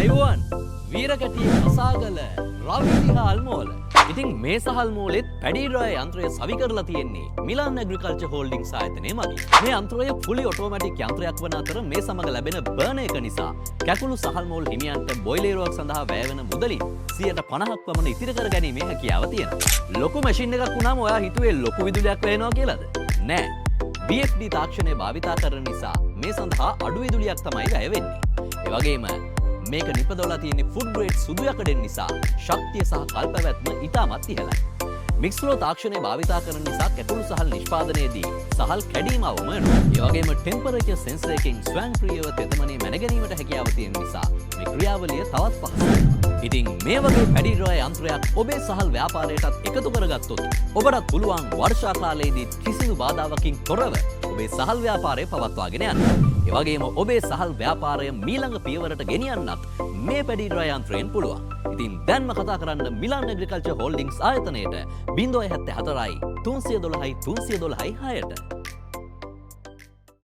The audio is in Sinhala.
අයුවන් වීරකැටිය කසාගල රවිදිහ අල්මෝල. ඉතින් මේ සහල් මෝලෙත් පැඩිරොය යන්ත්‍රය සවි කරලා තියෙන්නේ මිලාන් ඇග්‍රිකල්චර් හෝල්ඩින්ග්ස් ආයතනය මගින්. මේ යන්ත්‍රය ෆුලි ඔටෝමැටික් යන්ත්‍රයක් වන අතර මේ සමග ලැබෙන බර්න එක නිසා කැකුළු සහල් මෝල් හිමියන්ට බොයිලරයක් සඳහා වැය වෙන මුදලින් 50% පමණ ඉතිරි කර ගැනීමේ හැකියාව තියෙනවා. ලොකු මැෂින් එකක් වුණාම ඔයා හිතුවේ ලොකු විදුලියක් වැයෙනවා කියලාද? නෑ. VFD තාක්ෂණය භාවිතා කරන නිසා මේ සඳහා අඩු විදුලියක් තමයි වැය වෙන්නේ. ඒ වගේම මේක නිපදවලා තියෙන්නේ ෆුඩ් ග්‍රේඩ් සුදු යකඩෙන් නිසා ශක්තිය සහ කල්පැවැත්ම ඉතාමත් ඉහළයි. මික්ස්ලෝ තාක්ෂණය භාවිතා කරන නිසා කැටුළු සහල් නිෂ්පාදනයේදී සහල් කැඩීම අවම වෙනවා. ඒ වගේම ටෙම්පරේචර් සෙන්සර් එකකින් ස්වයංක්‍රීයව තෙතමනේ මැන ගැනීමට හැකියාව තියෙන නිසා මේ ක්‍රියාවලිය තවත් පහසු වෙනවා. ඉතින් මේ වගේ පැඩිරොය යන්ත්‍රයක් ඔබේ සහල් ව්‍යාපාරයටත් එකතු කරගත්තොත් ඔබට පුළුවන් වර්ෂා කාලයේදී කිසිදු බාධාවකින් තොරව ඔබේ සහල් ව්‍යාපාරය පවත්වාගෙන යන්න. ඒ වගේම ඔබේ සහල් ව්‍යාපාරය මීළඟ පියවරට ගෙනියන්නත් මේ පැඩිරොය යන්ත්‍රයෙන් පුළුවන්. ඉතින් දැන්ම කතා කරන්න මිලාන් ඇග්‍රිකල්චර් හෝල්ඩින්ග්ස් ආයතනයට 074 312 312 6ට.